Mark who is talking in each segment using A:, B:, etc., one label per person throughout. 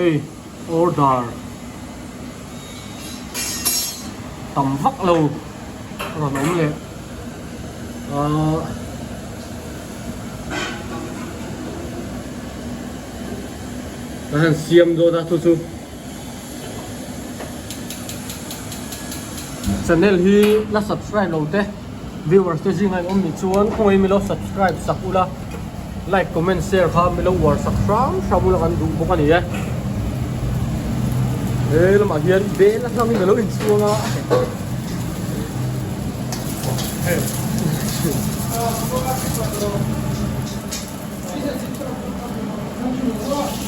A: Hey, order. Tầm vắt lâu. Rồi nóng lên. Hàng xiêm rồi ta thu thu. Channel hi là subscribe lâu thế. Viewers tôi riêng anh ôm mình chuan không ai mình lo subscribe sắp ula. Like, comment, share ha mình lo war subscribe sao mình lo ăn đúng không anh nhỉ? Ê là mà hiền bé là sao mình lo in chuông á.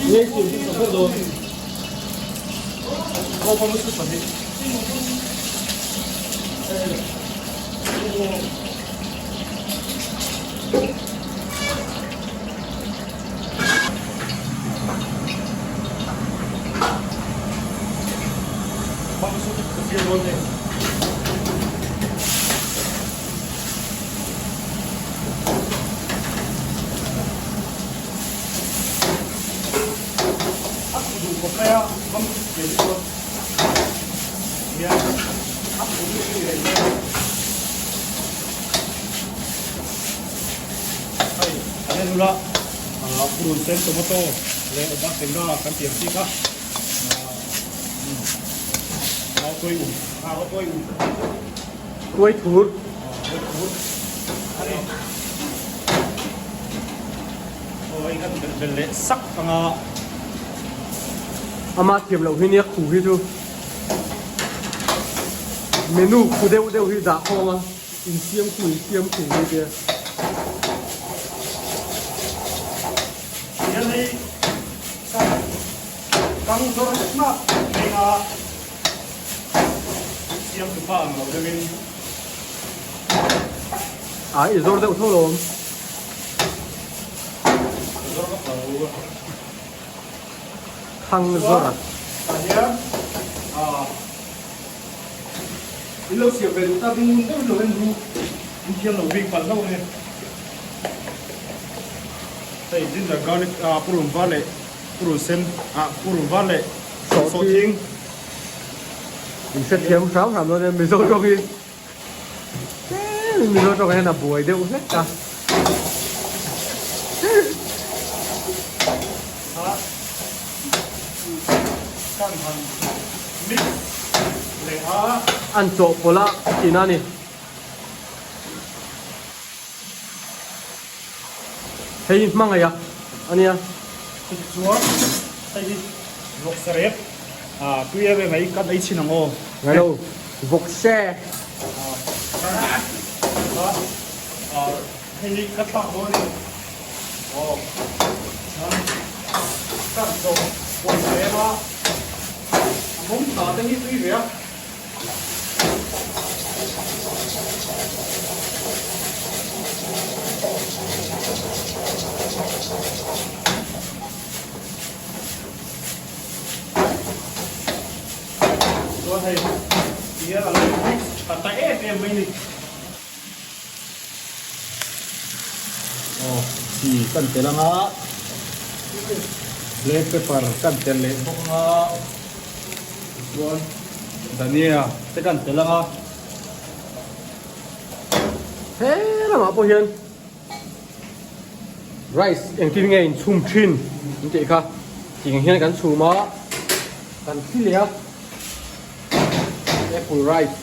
A: Nghe chuyện gì không rồi. Không có sự thật. Vamos subir o molde. Comprei vamos ver isso. E a đây là purun sen tomato le ba tenga kan tiang si ka tôi thút ôi cái bên lệ sắc ama tiệm lẩu hi niak khu hi tu menu khu đều hi đã không à in xiêm khu hi kia cái này căng rồi mà cái xiêm tu pa mà đây bên rồi đều thôi rồi thăng rồi đi lâu xỉu về chúng ta đi muốn cái đồ ăn ru đi kiếm đồ vịt phần đâu này đây chính là garlic purun sen purun vale sốt thiên mình sẽ kiếm sáu làm luôn nên mình rồi cho đi mình rồi cho cái này là buổi đều hết cả ăn trộn của lạ thì nào nè hey mang ai à anh à chúa đây đi vok seret tuy em mấy cái đấy chỉ là ngô ngay đâu vok xe hey cắt tao thôi đi cắt rồi vok xe đó không tao tên đi tuy vậy tôi thấy kia là tay em bên đi chỉ cần tiền là ngã lấy pepper cần tiền lấy bốc ngã luôn Dania sẽ cần tiền là ngã thế là mà bao nhiêu rice yang tin nghe chum chin như vậy cả chỉ hiện cái chum mà cần phi lìa apple rice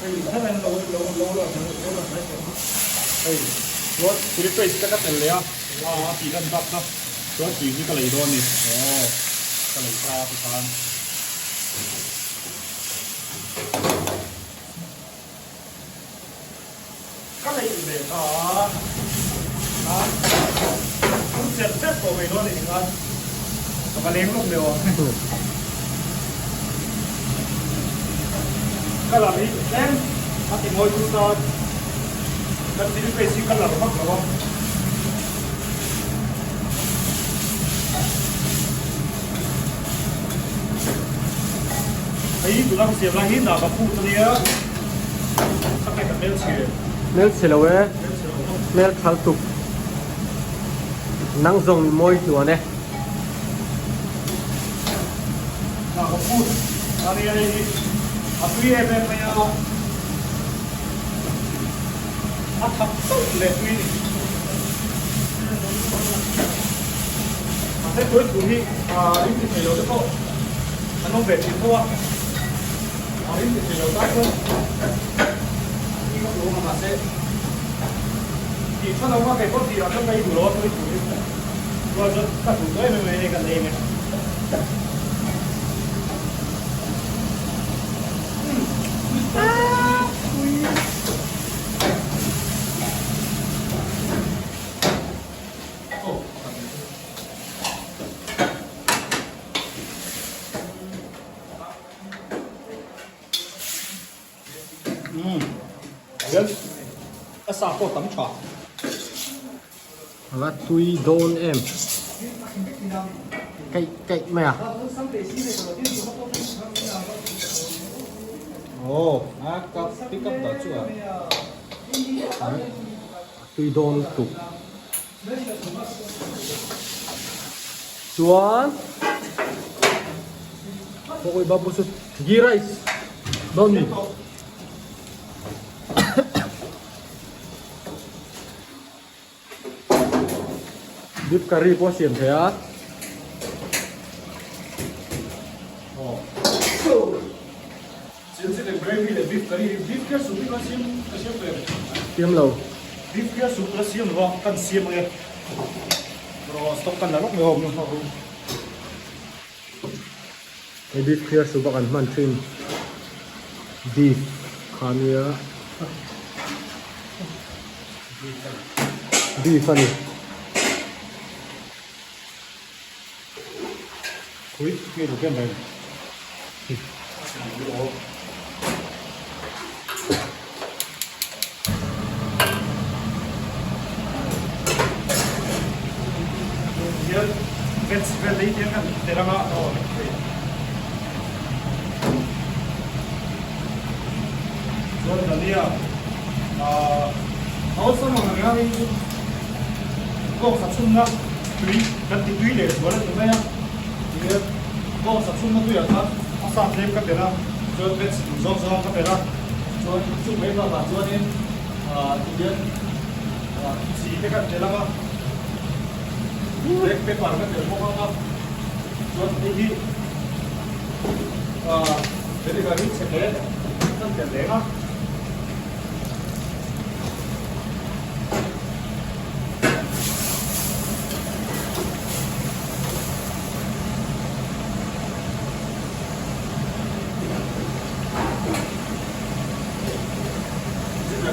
A: hey thế này lâu hey what Philippines cái cái tiền lìa chỉ cần đắp đó rồi chỉ cái lấy đó nè cái lấy ra thì sao cái này để không chết của mình luôn thì ngon và nếm lúc đều cái là đi em nó thì ngồi chúng ta cần thì phải xin cái là nó mắc đúng không ấy tụi nó xem là hít nào và phụ tụi nó các cái cần mel xì lâu ấy mel khá tục
B: nắng rồng môi chùa này
A: Nakapun. Ano yan ay 3mm na yan. At hapto. Let me. Kasi ito yung rin sila ito. Anong bet ito ah? Rin sila ito. Hindi ko mga kasi. Di pa naman kayo po. Di ako kayo gulo. Ito yung ito. Kaya ito katuto. May ka na yun. Ayan. Asako tấm trọ.
B: và tùy đôn em cậy mày à
A: Ồ, cặp pick up đó chưa?
B: tùy đôn tục Juan Pokoknya babu sud girais Doni beef curry po xiên thế á
A: Since the gravy, the beef curry, beef kia soup kan sim, kasi pwede.
B: tiêm lầu
A: Beef kia soup kan sim, kan sim ngayon. Pero stop kan lalok, may home yung home.
B: cái beef kia số bạc ăn man trim beef khania beef anh
A: Ui, kia được cái này. Ven lấy tiếng kan, để làm ạ. Rồi là đi à. Hầu sao mà người ta đi có sản xuất nữa, tùy, đặt tùy để gọi là tụi này á. Có sản xuất nó tùy ở đó, nó sản thêm các cái đó, rồi bên do các cái đó, rồi chụp mấy vào và cho nên tự nhiên xí cái cái đó mà, bên ngoài các cái đó không, rồi đi thế thì cái sẽ thế, rất tiền đấy đó.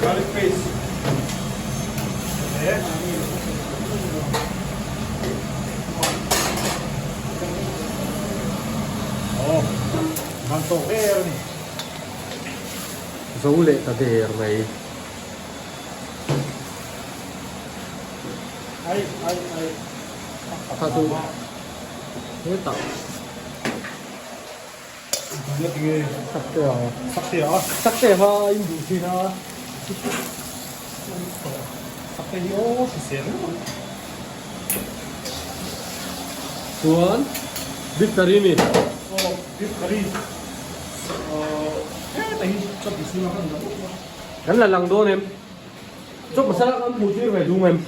A: Garlic paste. Đấy. Ồ, bằng tổ cái này.
B: dấu lệ ta để này
A: Ai.
B: ta tu hết tạo
A: Rất ghê.
B: sắc kèo
A: Sắc thì đó.
B: sắc kèo hoa in đủ thì nó
A: Sắc thì yếu xịn.
B: Juan beef curry này
A: Ồ, beef curry. Thế tại cho bị xí nó hơn đó.
B: gắn là lằng đôn em chúc mà sao ăn mùi chứ phải dùng em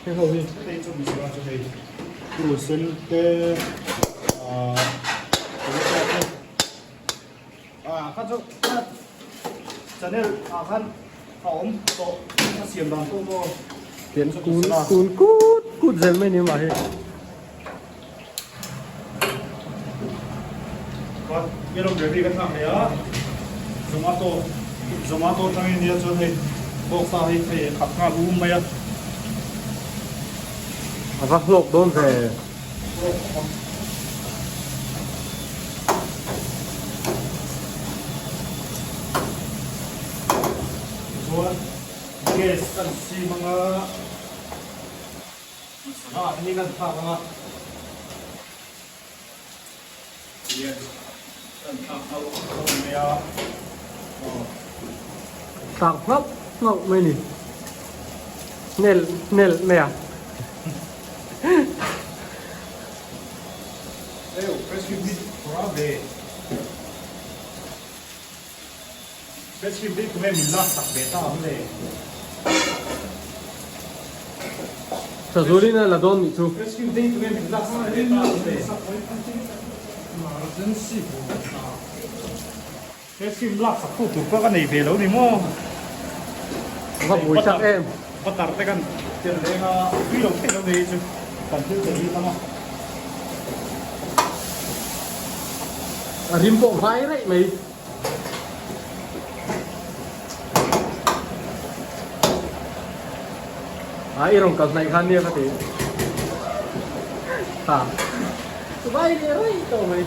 B: thế hầu đi
A: Đây cho mình xem cho đây. Củ sen tê看这真的看好多它咸淡多么
B: tiền cút dần mấy niệm mà hết
A: và cái đồng gravy cái thằng này á tomato thằng này cho này bốc ra thì khắp cả luôn mày á
B: vắt lộc đôn về
A: rồi cái sân si mga ini kan thằng mga yes sân thằng đâu mày á
B: tạc ngốc mấy nè nel mẹ
A: fresh cream đi thora về fresh cream đi của em mình lát sạch về tao không để
B: Sa Zulina là don ni chu.
A: fresh cream đi của em mình lát sạch về tao không để fresh cream lát sạch phụ thuộc cái này về lâu đi mua
B: Gặp buổi chắc em.
A: bắt tart cái tiền đấy là quy đồng thế đâu đấy chứ còn chưa chuẩn bị tao
B: Rim bộ vai đấy mày. Irong kas naik kan dia kata. Ha. Vai dia oi to mày.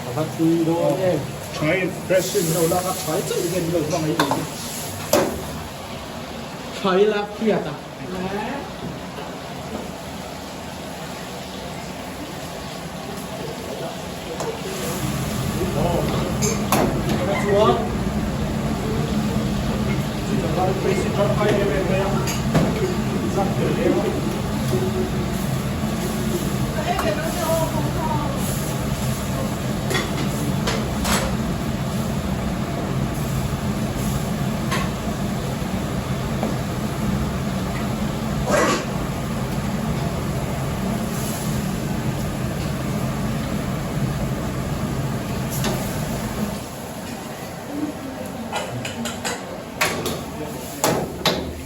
B: Apa kui do em.
A: Đấy, fresh cream đâu là các phải chứ cái đâu có mấy gì
B: Phải là kia ta.
A: chúa chỉ cần là cái gì trong hai cái bên này rắc từ đây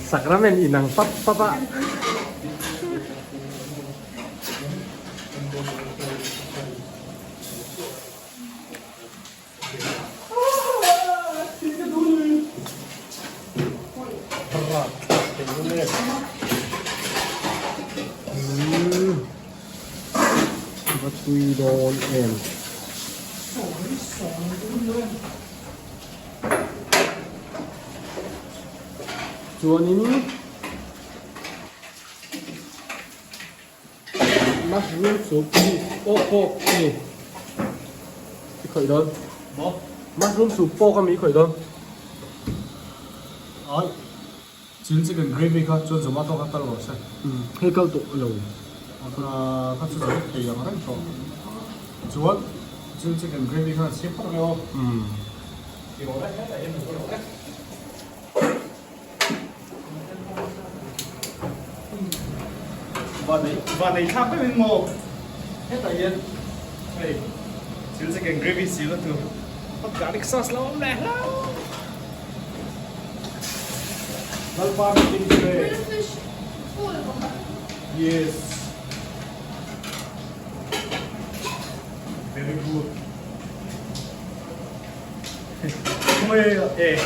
B: Sakramen inang papa. What we don't end. Chuan ini mushroom soup ni pork ni khởi đơn
A: đó
B: mushroom soup pork kami khởi đơn
A: ấy chính cái gravy khác cho chúng ta có tất cả rồi
B: hay câu tụ lẩu
A: là các chú rất kỳ lắm đấy chúa chính cái gravy khác xếp vào đâu thì nó đấy là em được đấy và này khác với mình một hết tại yên đây chính cái gravy xíu là thường tất cả được sauce lắm nè Lalpan in today.
C: British food.
A: Yes. Very good. Ôi,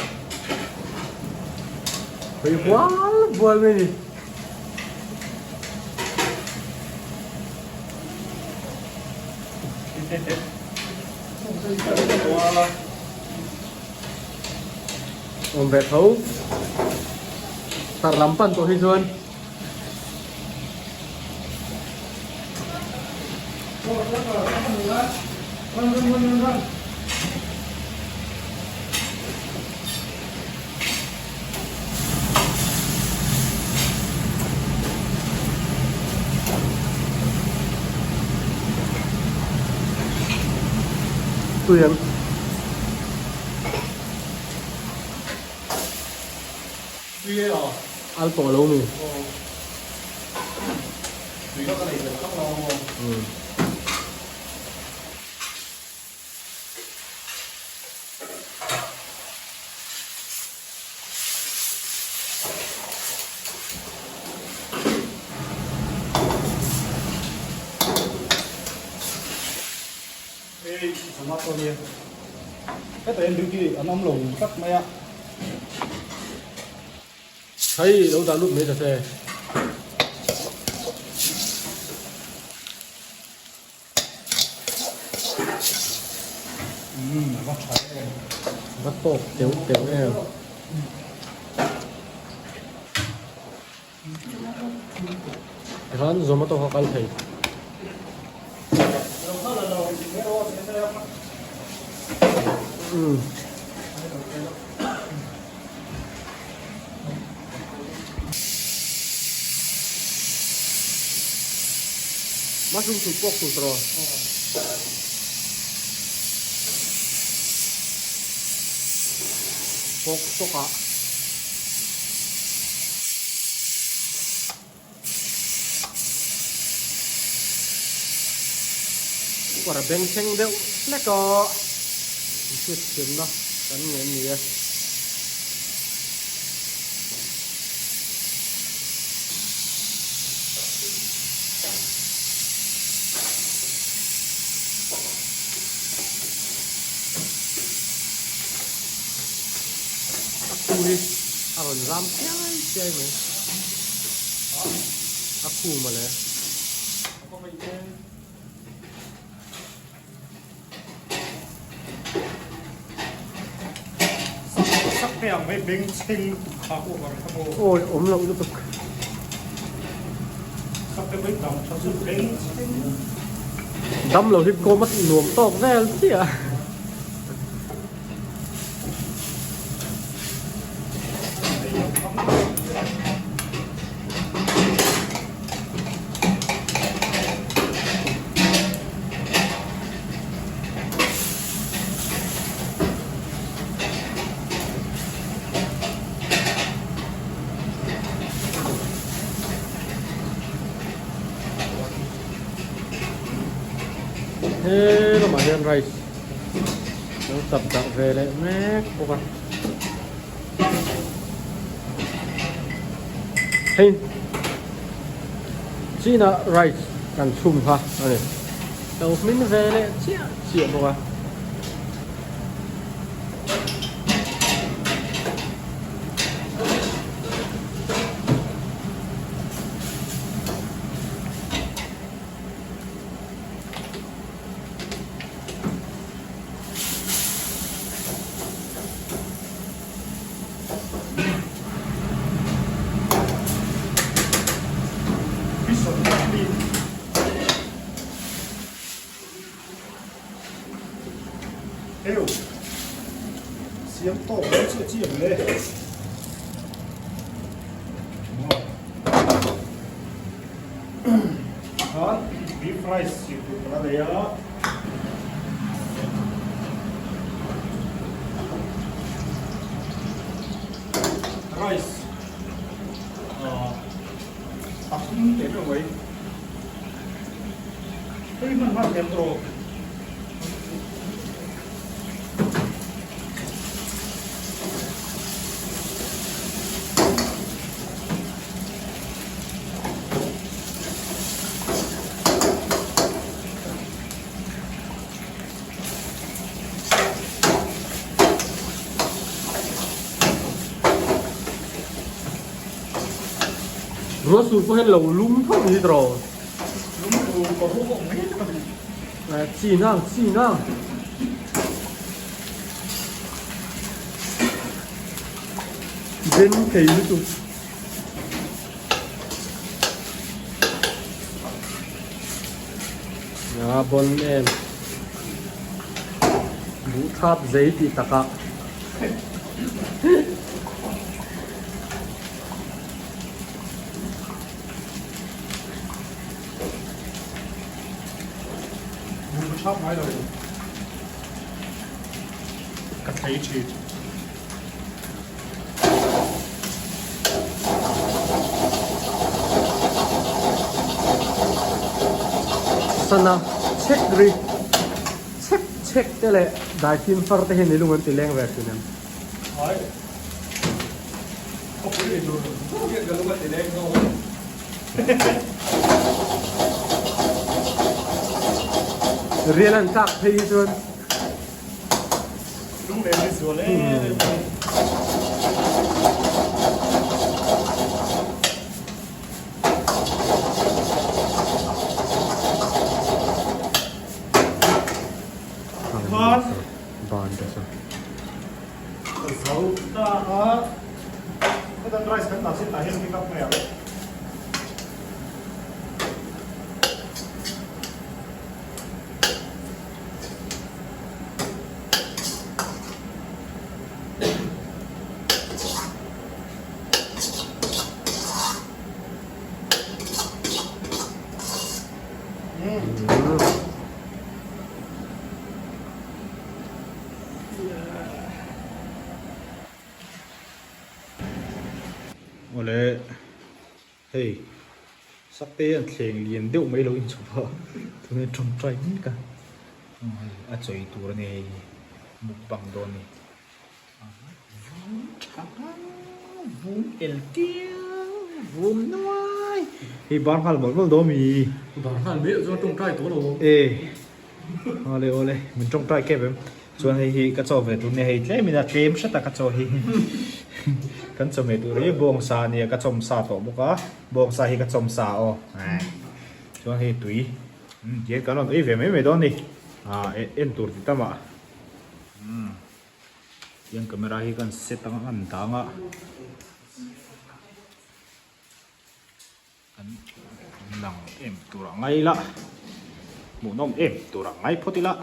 B: phải quá buồn vậy. Ông về thấu tar lampan to hizuan tuyển
A: Tuy à?
B: alpo lâu nè.
A: Tuy nó cái này được không lâu không? Ê, tomato đi. Cái tên đứa kia anh ông lùng cắt mày ạ.
B: Thấy đâu ta lúc mấy giờ xe
A: Bắt trái.
B: bắt to tiểu tiểu em hắn zomato họ cal thấy mushroom to pork to throw pork to ka quả là bên trên đeo nó có chuyện chuyện đó cái gì vậy aku đi aron ram chơi mày aku mà lẽ
A: có mấy cái sắc bèo với bánh chinh khá của bạn các bộ
B: ôi ốm lông liên tục
A: sắc cái bánh đồng cho sự bánh chinh
B: đâm lầu thì cô mất luồng tóc ra chứ à thế là mà đen rice nó tập tạo về lại mẹ cô bạn hey China rice cần chum ha này đầu mình về lại chia cô bạn
A: Eo, xiêm tổ nó chưa chiếm lên. Đó, beef rice chịu được là đấy á. Rice, tập trung để rồi vậy. Thế mình làm em rồi.
B: rửa sụp có hết lầu lúng không gì rồi
A: Đúng rồi, có hộp bụng hết rồi.
B: chỉ năng dân thấy như tụi bon em bút tháp giấy thì tạc ạ
A: Chop right over. Cắt thấy chị.
B: sana check ri check tele dai tin far te hin ilungan tileng ver tunan
A: Đấy. Không có gì rồi. Không biết gần lúc thì đen không.
B: riêng ăn tạc thấy tuan
A: Đúng lên đi xuống lên. Con.
B: ban đó sao
A: Xấu ta hả? Cái tân rice cần tạo xin là hết cái góc này. โอเลยเฮ้ยสักเตี้ยเสียงเรียนเดี๋ยวไม่รู้อินชอบทุกคนจงใจนี่กันอาจจะตัวนี้มุกบังโดนนี่วุ้นเอลเกียววุ้นน้อยที่บ้านพันหมดมันโดมี
B: Bảo hẳn biết cho trông trai tố đồ.
A: เอโอเลยมันจงใจเก็บแบบส่วนที่กระโจมแบบตัวนี้ให้ใช้มีแต่เกมใช่แต่กระโจมกันจมแบบตัวนี้บวงซาเนี่ยกระโจมซาต่อบุกะบวงซาให้กระโจมซาอ๋อส่วนที่ตุยเย็นกันแล้วเอ้ยไม่โดนนี่เอ็นตัวที่ตั้มยังกำลังให้กันเซตตั้งอันตั้งกันหลังเอ็มตัวไงละหมูนมเอ็มตัวไงพอดีละ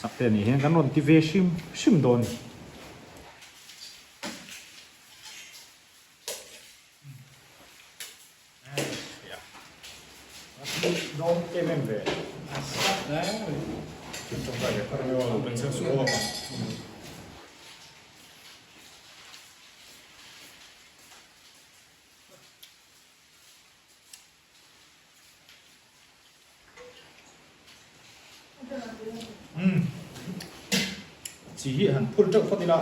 A: สักแต่นี่เห็นกันนนที่เวชิมโดนโดนเกมเอ็มเวจุดตรงไหนก็ไม่ว่าเป็นเส้นสวมจีหันพูดเจ้าพอดีละ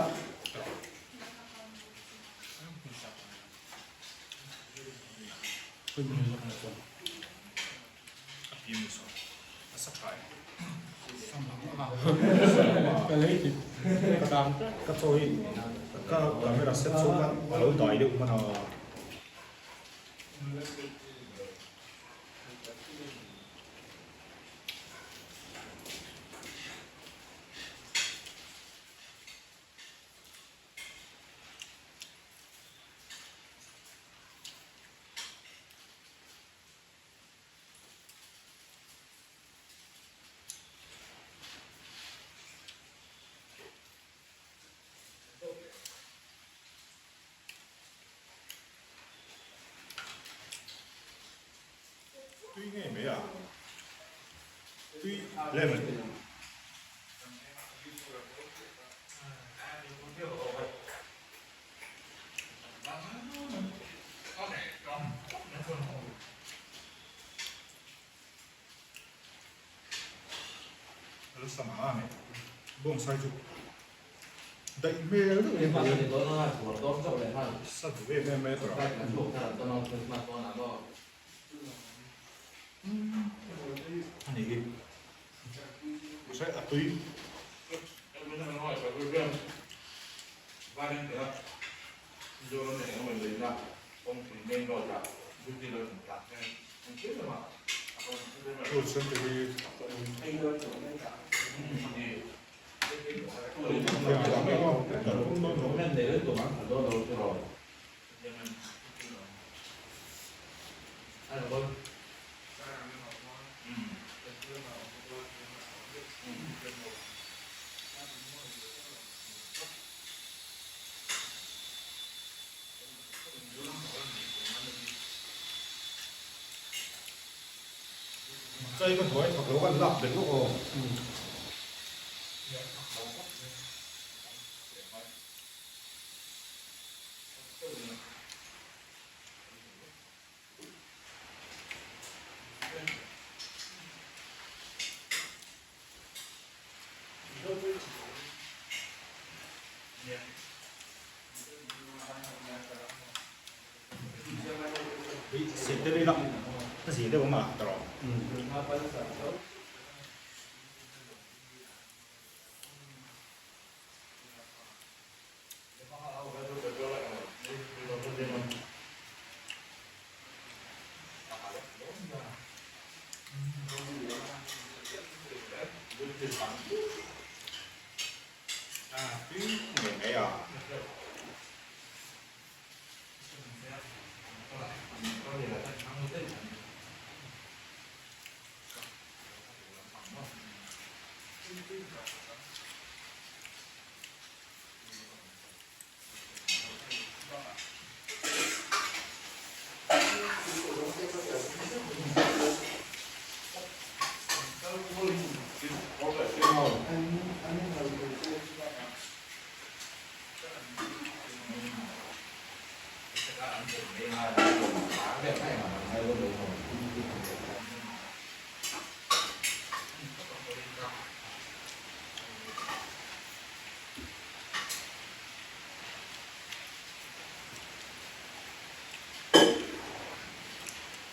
A: ก็โซ่ก็ไม่รักเส้นสูงกันเราต่อยดูมัน对应没啊？对，lemon。Lo sta male, buon sai tu. Dai me lo devi fare. Sa dove me metro. Này sẽ ập túi tôi xem cái chơi con thổi hoặc lỗ con lọc đến lúc hồ xịt tới đây lắm cái gì đâu mà tao cái à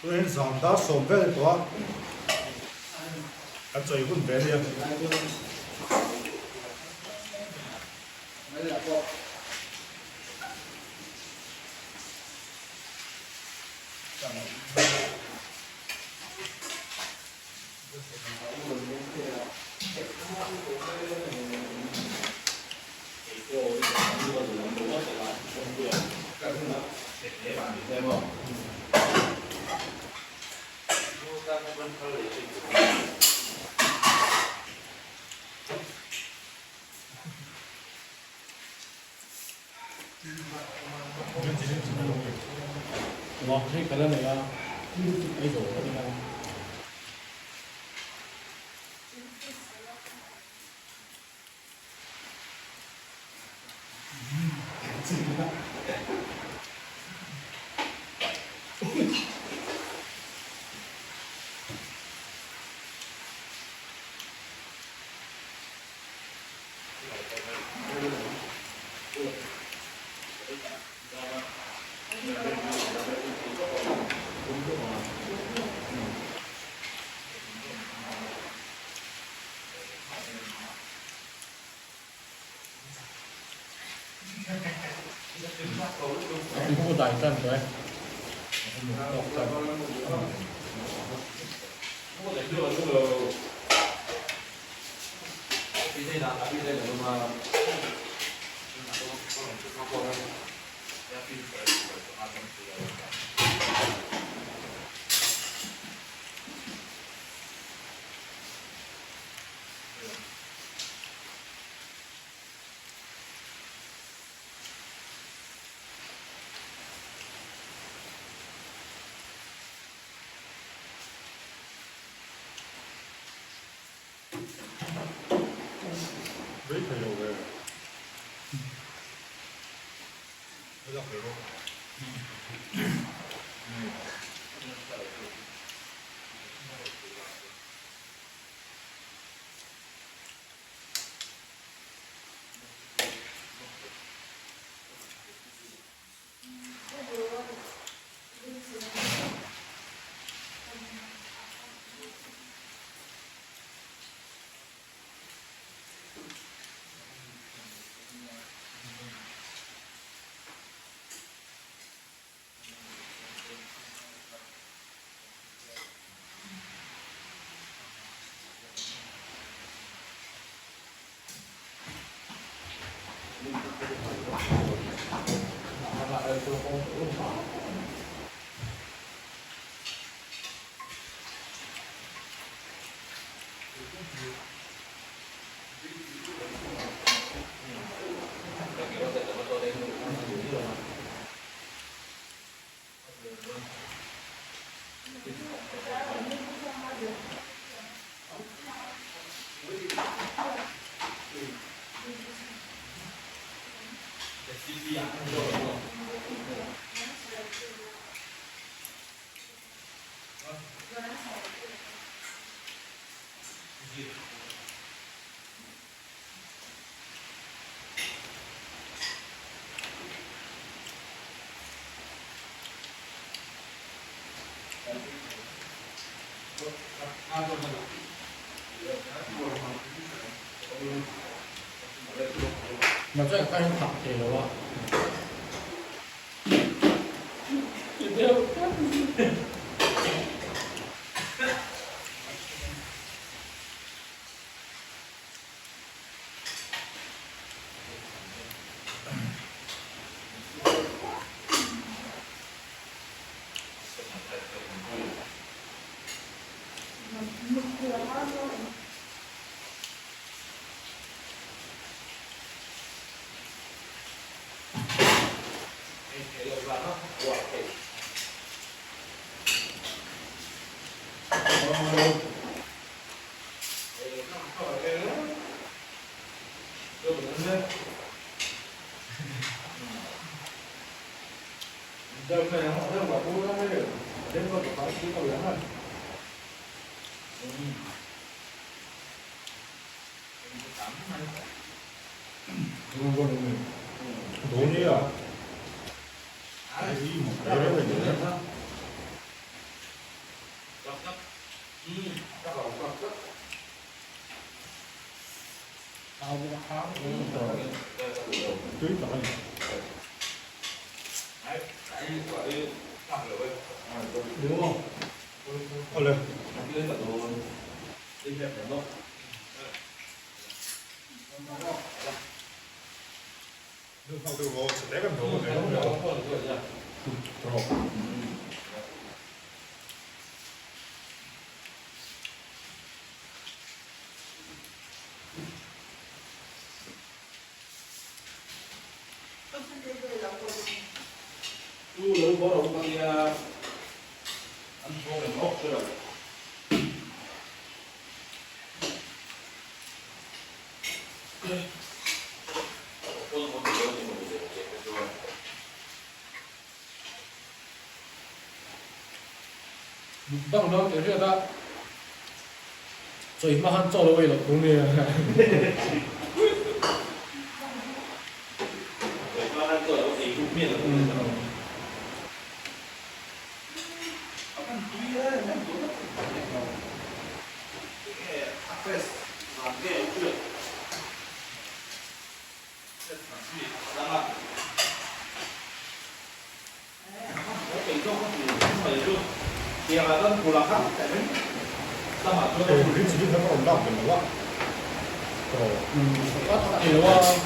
A: tôi nên giảm đá sồn về quá anh chơi cũng về đi
B: 와, 그러니까 내가 이거 어디가 이거 다 일단 돼.
A: 왜 이렇게 왜? 여자 배고. Mà chắc là anh thật thì đúng không?
C: Dâm này họ rất là vui lắm đấy.
A: đến con phải cái câu lớn hơn đúng như à cái gì mà cái đấy phải nhớ tưới tỏi đúng không? Thôi lên được sẽ té gần đồ này rồi
C: Lu có đâu con ăn thô mình ốc rồi.
B: 当当解决他，嘴马上做了为了公的。
C: Rồi cho ăn cỡ thì cũng miền là cũng được. Thì là con phù lọc khắp tại mình sao mà
A: cái cái chỉ nó còn đọc được đúng không?
B: có thể là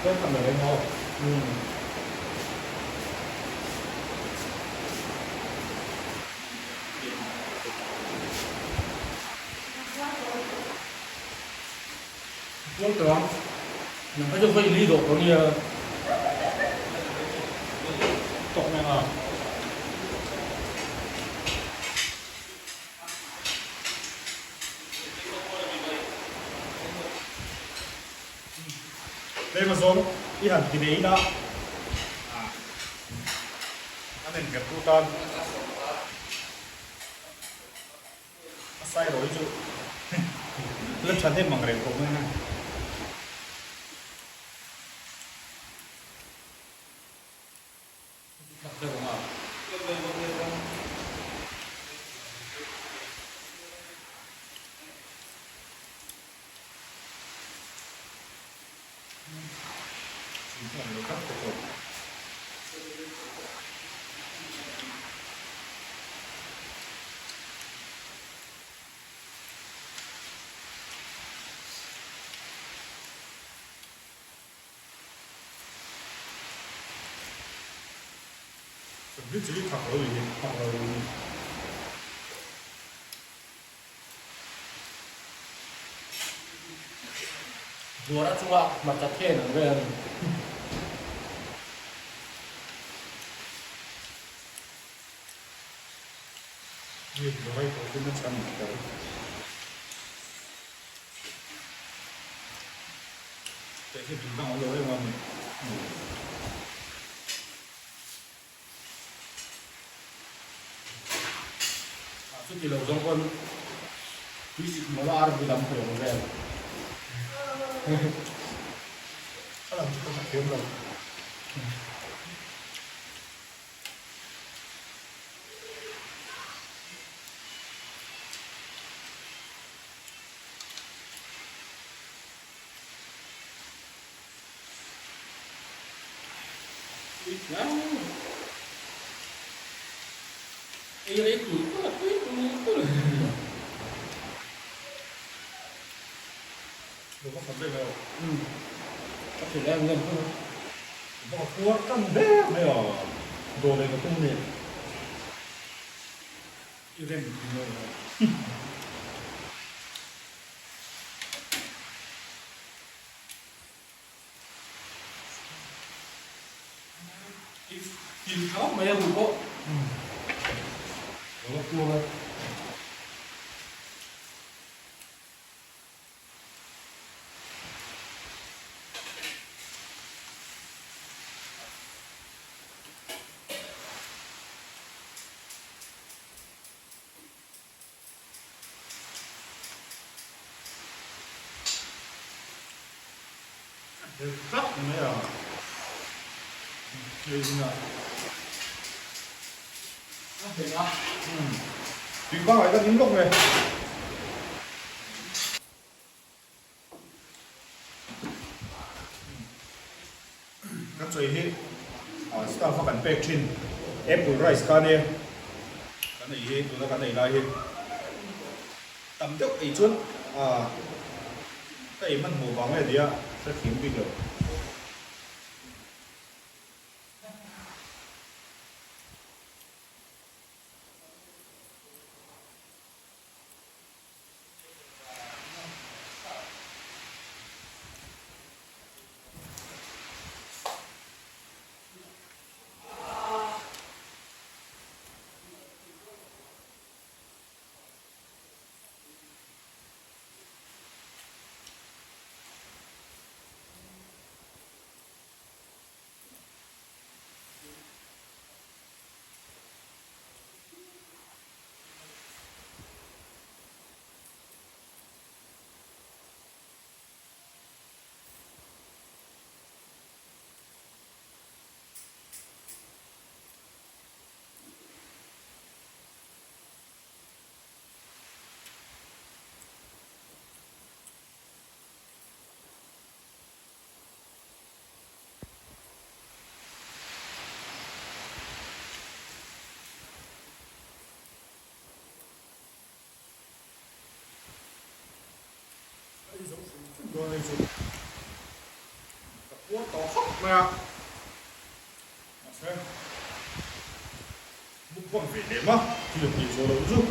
A: cái thằng này thôi
B: quân tưởng nó cho phải lý độ có nhiều
A: cộng này à đây mà giống đi hẳn thì đấy đó anh nên gặp cô con sai rồi chứ lớp chắn thêm bằng rèm cũng này
B: được không ạ?
A: biết chỉ thẳng rồi gì thẳng rồi
B: Rùa đã chua mặt chặt thêm ở về
A: nhiều rồi có cái nó chăn cái cái chúng ta nói rồi mà
B: chút kỳ lầu trong quân quý sĩ mới lo được làm khổ về
A: nó làm cho không kiếm rồi
B: Iya itu
A: đúng không vấn đề đâu
B: có thể đem lên không
A: bỏ cua căng đét bây giờ đồ này nó không nền yêu đem được nhiều rồi
B: tìm khóc mà em có
A: nó cua thôi cắt nữa à chơi gì nào
C: Được không?
A: tùy qua lại các những lúc này các chơi hết staff phát cảnh pack chin apple rice cái này hết tụi nó cái này lại hết tầm tốc ấy chút cái mình mua vàng này thì sẽ kiếm đi được rồi này chút cua to hốc mày à xem một con vị điểm á thì được số đấu giúp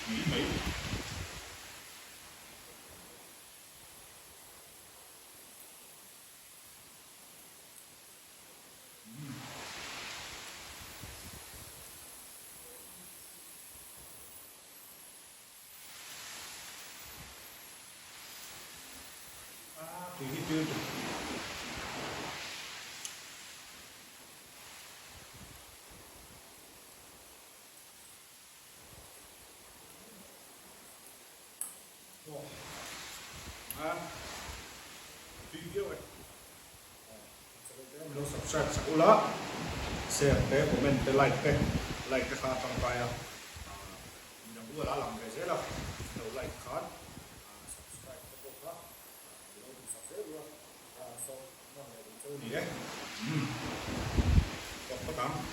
A: nghĩ mấy thì cái tiêu video ấy mình subscribe sa ula share te comment te like te kha tang pa ya mình đang ula làm cái gì đó đầu like khan subscribe ko ka lo subscribe rồi so nó này đi chơi nhé có tao